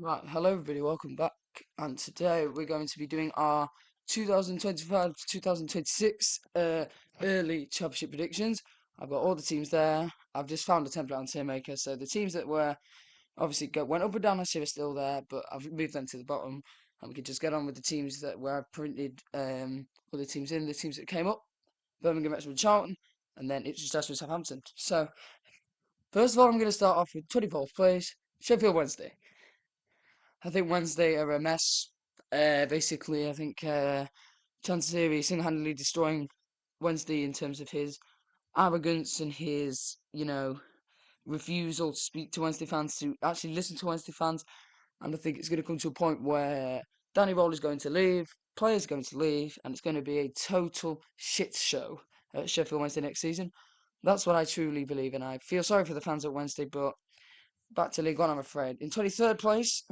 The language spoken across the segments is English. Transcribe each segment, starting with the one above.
Right, hello everybody, welcome back. And today we're going to be doing our 2025 to 2026 early championship predictions. I've got all the teams there. I've just found a template on TeamMaker, so the teams that were went up and down last year are still there, but I've moved them to the bottom, and we can just get on with the teams that where I've printed other teams in, the teams that came up: Birmingham, Wrexham, and Charlton, and then it's just us with Southampton. So first of all, I'm going to start off with 24th place, Sheffield Wednesday. I think Wednesday are a mess. Basically, I think Chansiri single-handedly destroying Wednesday in terms of his arrogance and his, refusal to speak to Wednesday fans, to actually listen to Wednesday fans. And I think it's going to come to a point where Danny Roll is going to leave, players are going to leave, and it's going to be a total shit show at Sheffield Wednesday next season. That's what I truly believe, and I feel sorry for the fans at Wednesday, but back to League One, I'm afraid. In 23rd place,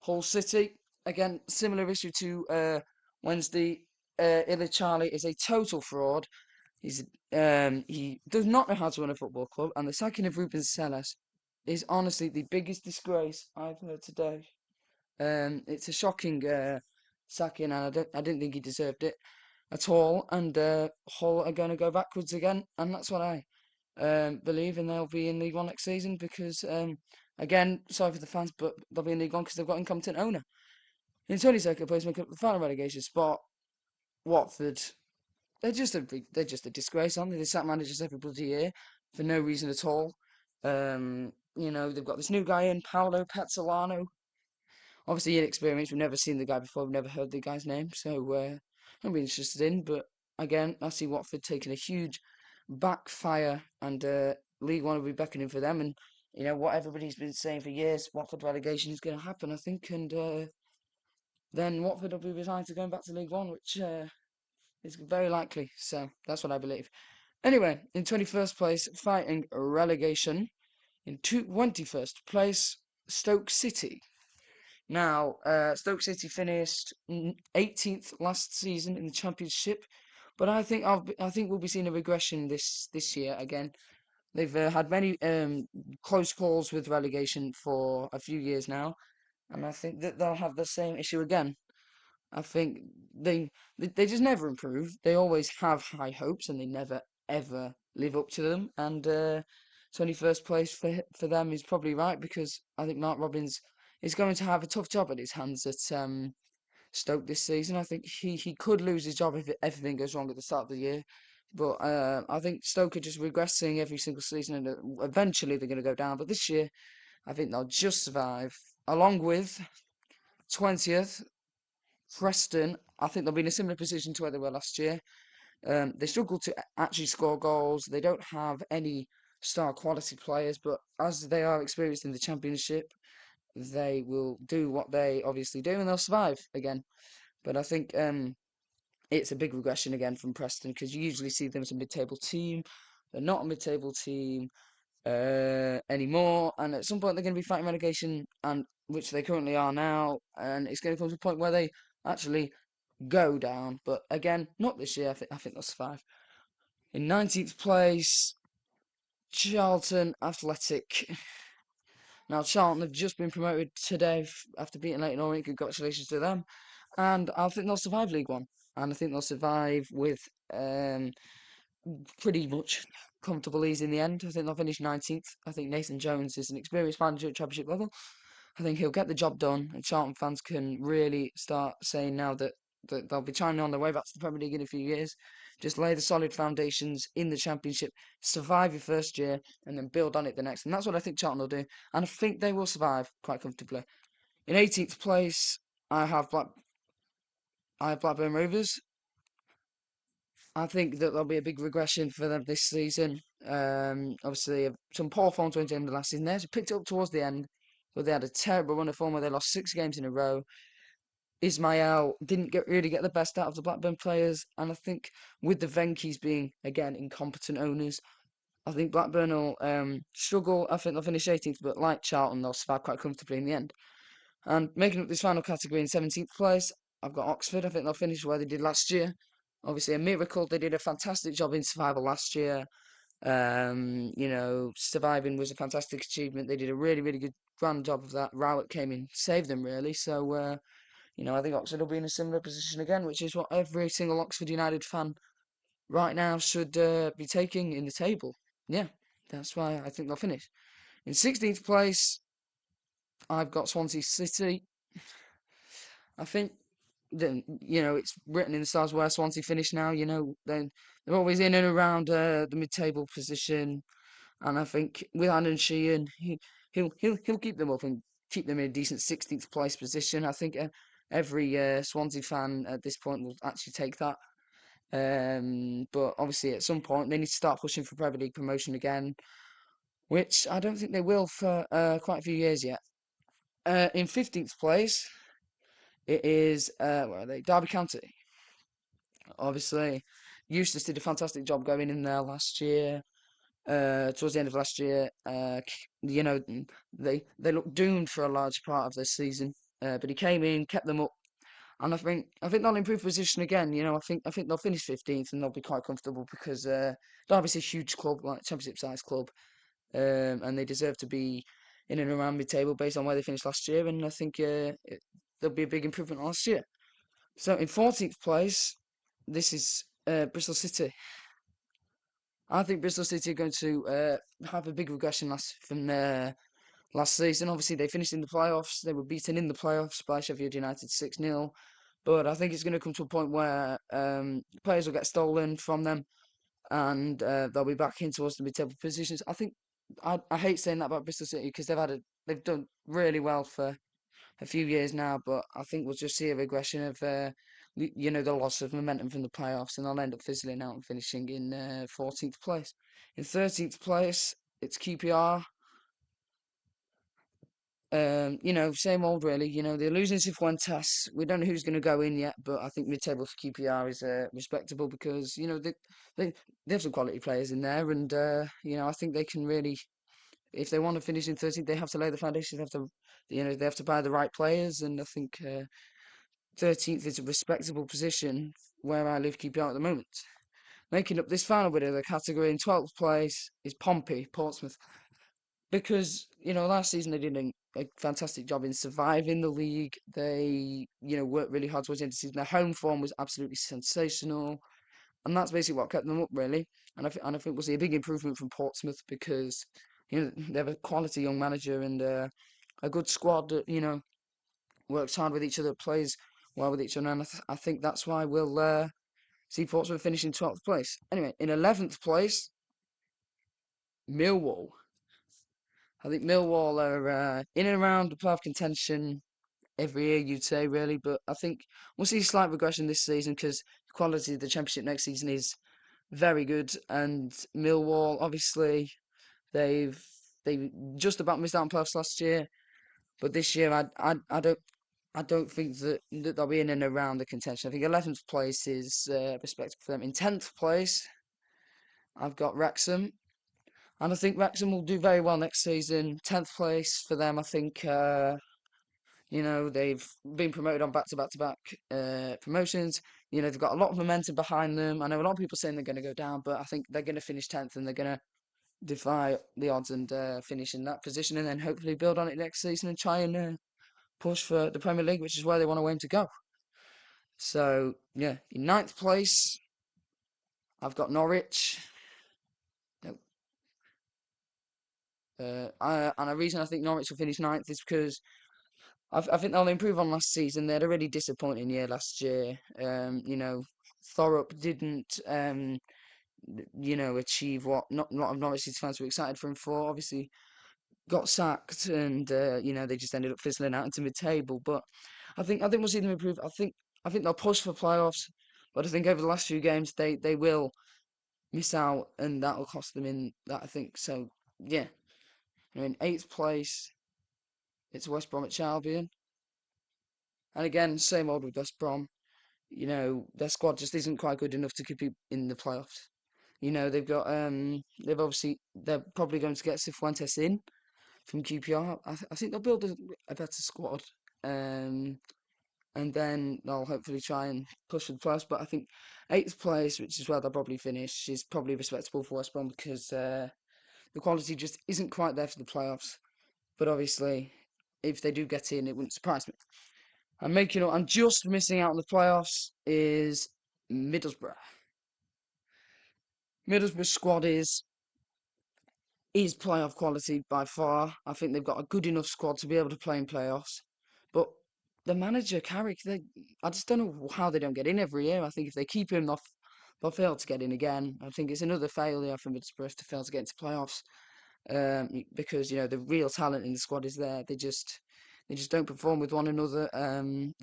Hull City, again, similar issue to Wednesday. Illa Charlie is a total fraud. He does not know how to run a football club, and the sacking of Ruben Selles is honestly the biggest disgrace I've heard today. It's a shocking sacking, and I didn't think he deserved it at all. And Hull are going to go backwards again, and that's what I believe, and they'll be in League One next season because, again, sorry for the fans, but they'll be in League One because they've got incompetent owner. In 22nd place, making up the final relegation spot, Watford. They're just a disgrace, aren't they? They sack managers every bloody year for no reason at all. They've got this new guy in, Paolo Pezzolano. Obviously inexperienced. We've never seen the guy before. We've never heard the guy's name, so I'm really interested in. But again, I see Watford taking a huge backfire, and League One will be beckoning for them. And what everybody's been saying for years, Watford relegation is going to happen, I think. And then Watford will be resigned to going back to League One, which is very likely. So that's what I believe. Anyway, in 21st place, fighting relegation. In 21st place, Stoke City. Now, Stoke City finished 18th last season in the Championship, but I think we'll be seeing a regression this year again. They've had many close calls with relegation for a few years now, and I think that they'll have the same issue again. I think they just never improve. They always have high hopes and they never ever live up to them. And 21st place for them is probably right because I think Mark Robbins is going to have a tough job at his hands at Stoke this season. I think he could lose his job if everything goes wrong at the start of the year. But I think Stoke are just regressing every single season, and eventually they're going to go down. But this year, I think they'll just survive, along with 20th Preston. I think they'll be in a similar position to where they were last year. They struggle to actually score goals. They don't have any star quality players, but as they are experienced in the Championship, they will do what they obviously do and they'll survive again. But I think it's a big regression again from Preston because you usually see them as a mid-table team. They're not a mid-table team anymore, and at some point they're going to be fighting relegation, and which they currently are now, and it's going to come to a point where they actually go down. But again, not this year. I think they'll survive. In 19th place, Charlton Athletic. Now Charlton have just been promoted today after beating Leighton Orient. Congratulations to them, and I think they'll survive League One, and I think they'll survive with um pretty much comfortable ease in the end. I think they'll finish 19th. I think Nathan Jones is an experienced manager at Championship level. I think he'll get the job done, and Charlton fans can really start saying now that they'll be trying on their way back to the Premier League in a few years. Just lay the solid foundations in the Championship, survive your first year, and then build on it the next. And that's what I think Charlton will do. And I think they will survive quite comfortably. In 18th place, I have Blackburn Rovers. I think that there'll be a big regression for them this season. Obviously, some poor form towards the end of last season. They actually picked it up towards the end, but they had a terrible run of form where they lost 6 games in a row. Ismail didn't really get the best out of the Blackburn players, and I think with the Venkies being again incompetent owners, I think Blackburn will struggle. I think they'll finish 18th, but like Charlton, they'll survive quite comfortably in the end. And making up this final category in 17th place, I've got Oxford. I think they'll finish where they did last year. Obviously, a miracle. They did a fantastic job in survival last year. Surviving was a fantastic achievement. They did a really, really good, grand job of that. Rowett came in, saved them really. So, I think Oxford will be in a similar position again, which is what every single Oxford United fan right now should be taking in the table. Yeah, that's why I think they'll finish. In 16th place, I've got Swansea City. I think that it's written in the stars where Swansea finish now. They're always in and around the mid-table position, and I think with Alan Sheehan, he'll keep them up and keep them in a decent 16th place position. I think every Swansea fan at this point will actually take that. But obviously, at some point, they need to start pushing for Premier League promotion again, which I don't think they will for quite a few years yet. In 15th place, it is where are they? Derby County. Obviously, Eustace did a fantastic job going in there last year. Towards the end of last year, they looked doomed for a large part of this season. But he came in, kept them up, and I think they'll improve position again. I think they'll finish 15th and they'll be quite comfortable because Derby's a huge club, like Championship size club, and they deserve to be in and around mid-table based on where they finished last year. And I think there'll be a big improvement last year. So in 14th place, this is Bristol City. I think Bristol City are going to have a big regression from last season. Obviously, they finished in the playoffs. They were beaten in the playoffs by Sheffield United 6-0. But I think it's going to come to a point where players will get stolen from them and they'll be back in towards the mid-table positions. I hate saying that about Bristol City because they've done really well for a few years now, but I think we'll just see a regression of the loss of momentum from the playoffs, and they'll end up fizzling out and finishing in 14th place. In 13th place, it's QPR. Same old really. They're losing Cifuentes. We don't know who's going to go in yet, but I think mid-table for QPR is respectable because they they have some quality players in there, and I think they can really, if they want to finish in 13th, they have to lay the foundation. They have to buy the right players, and I think 13th is a respectable position where I live QPR at the moment. Making up this final bit of the category in 12th place is Pompey, Portsmouth. Because, last season they did a fantastic job in surviving the league. They, worked really hard towards the end of the season. Their home form was absolutely sensational. And that's basically what kept them up, really. And I think we'll see a big improvement from Portsmouth because, they have a quality young manager and a good squad that, works hard with each other, plays well with each other. And I think that's why we'll see Portsmouth finish in 12th place. Anyway, in 11th place, Millwall. I think Millwall are in and around the playoff contention every year, you'd say, really. But I think we'll see a slight regression this season because the quality of the Championship next season is very good. And Millwall, obviously, they've they just about missed out on playoffs last year. But this year, I don't think that they'll be in and around the contention. I think 11th place is respectable for them. In 10th place, I've got Wrexham. And I think Wrexham will do very well next season. 10th place for them, I think, they've been promoted on back-to-back-to-back promotions. They've got a lot of momentum behind them. I know a lot of people saying they're going to go down, but I think they're going to finish 10th and they're going to defy the odds and finish in that position and then hopefully build on it next season and try and push for the Premier League, which is where they want to aim to go. So, yeah, in ninth place, I've got Norwich. No, and the reason I think Norwich will finish ninth is because I think they'll improve on last season. They had a really disappointing year last year. Thorup didn't, achieve what not a lot of Norwich City fans were excited for him for. Obviously, got sacked, and they just ended up fizzling out into mid-table. But I think we'll see them improve. I think they'll push for playoffs, but I think over the last few games they will miss out, and that will cost them in that. I think so. Yeah, in eighth place, it's West Bromwich Albion, and again, same old with West Brom. Their squad just isn't quite good enough to compete in the playoffs. They're probably going to get Cifuentes in from QPR. I think they'll build a better squad. Um, and then they'll hopefully try and push for the playoffs. But I think eighth place, which is where they'll probably finish, is probably respectable for West Brom because the quality just isn't quite there for the playoffs. But obviously, if they do get in, it wouldn't surprise me. I'm just missing out on the playoffs is Middlesbrough. Middlesbrough squad is playoff quality by far. I think they've got a good enough squad to be able to play in playoffs. But the manager, Carrick, I just don't know how they don't get in every year. I think if they keep him, they'll fail to get in again. I think it's another failure for Middlesbrough to fail to get into playoffs. Because the real talent in the squad is there. They just don't perform with one another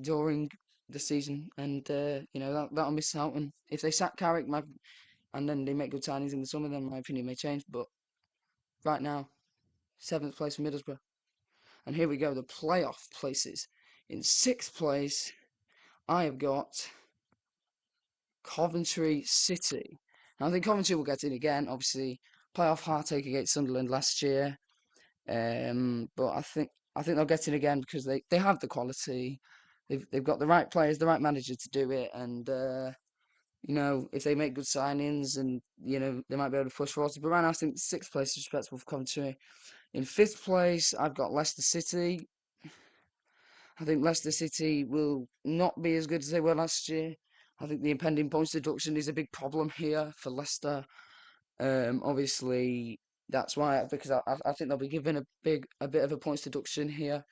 during the season, and that'll miss out. And if they sack Carrick, and then they make good signings in the summer, then my opinion may change. But right now, seventh place for Middlesbrough. And here we go, the playoff places. In sixth place, I have got Coventry City. Now, I think Coventry will get in again. Obviously, playoff heartache against Sunderland last year. But I think they'll get in again because they have the quality. They've got the right players, the right manager to do it, and if they make good signings, and they might be able to push forward. But right now, I think sixth place is respectable for Coventry. In fifth place, I've got Leicester City. I think Leicester City will not be as good as they were last year. I think the impending points deduction is a big problem here for Leicester. Obviously, that's why because I think they'll be given a bit of a points deduction here,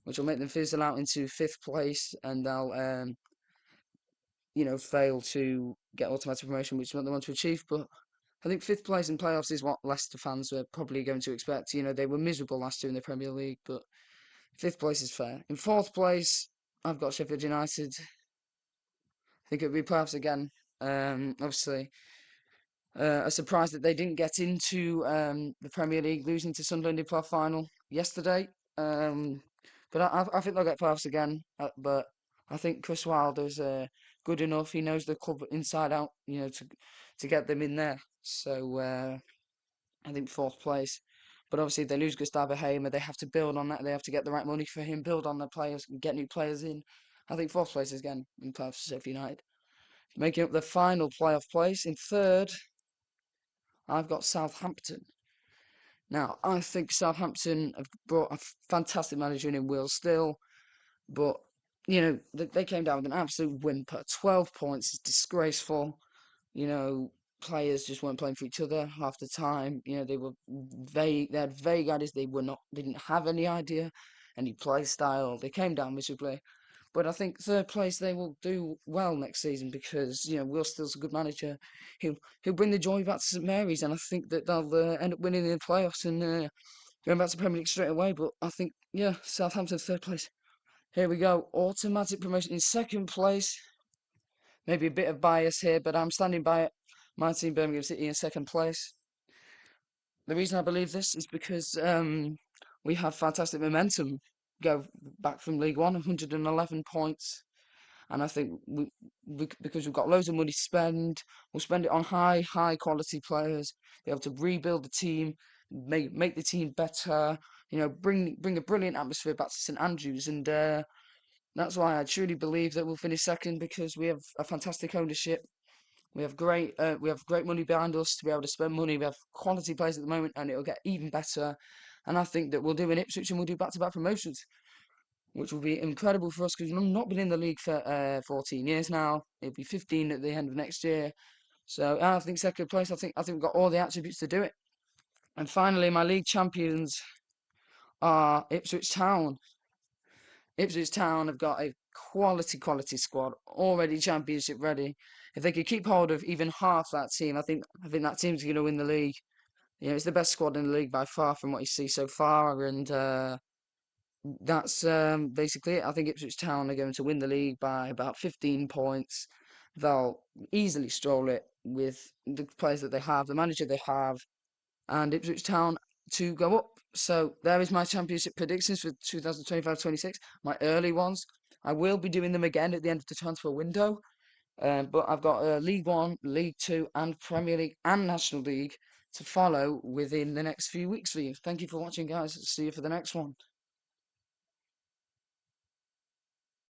which will make them fizzle out into fifth place, and they'll fail to get automatic promotion, which is what they want to achieve. But I think fifth place in playoffs is what Leicester fans were probably going to expect. They were miserable last year in the Premier League, but fifth place is fair. In fourth place, I've got Sheffield United. I think it'll be playoffs again. Obviously, a surprise that they didn't get into the Premier League, losing to Sunderland in playoff final yesterday. Um, but I think they'll get playoffs again. But I think Chris Wilder's good enough. He knows the club inside out, to get them in there. So I think fourth place. But obviously, if they lose Gustavo Hamer, they have to build on that. They have to get the right money for him, build on the players, and get new players in. I think fourth place is again in playoffs for Sheffield United. Making up the final playoff place in third, I've got Southampton. Now, I think Southampton have brought a fantastic manager in Will Still, but they came down with an absolute whimper. 12 points is disgraceful. You know, Players just weren't playing for each other half the time. They were vague. They had vague ideas. They didn't have any idea, any play style. They came down miserably. But I think third place they will do well next season because Will Still's a good manager. He'll bring the joy back to St Mary's, and I think that they'll end up winning in the playoffs and going back to Premier League straight away. But I think Southampton third place. Here we go, automatic promotion in second place. Maybe a bit of bias here, but I'm standing by it. My team, Birmingham City, in second place. The reason I believe this is because we have fantastic momentum. Go back from League One, 111 points. And I think because we've got loads of money to spend, we'll spend it on high quality players, be able to rebuild the team, make the team better, bring a brilliant atmosphere back to St Andrews. And that's why I truly believe that we'll finish second because we have a fantastic ownership. We have great money behind us to be able to spend money. We have quality players at the moment, and it'll get even better. And I think that we'll do in Ipswich and we'll do back-to-back promotions, which will be incredible for us because we've not been in the league for 14 years now. It'll be 15 at the end of next year. So I think second place. I think we've got all the attributes to do it. And finally, my league champions are Ipswich Town. Ipswich Town have got a quality squad already championship ready. If they could keep hold of even half that team, I think that team's going to win the league. It's the best squad in the league by far from what you see so far, and that's basically it. I think Ipswich Town are going to win the league by about 15 points. They'll easily stroll it with the players that they have, the manager they have, and Ipswich Town to go up. So there is my championship predictions for 2025-26, my early ones. I will be doing them again at the end of the transfer window. But I've got League One, League Two, and Premier League and National League to follow within the next few weeks for you. Thank you for watching, guys. See you for the next one.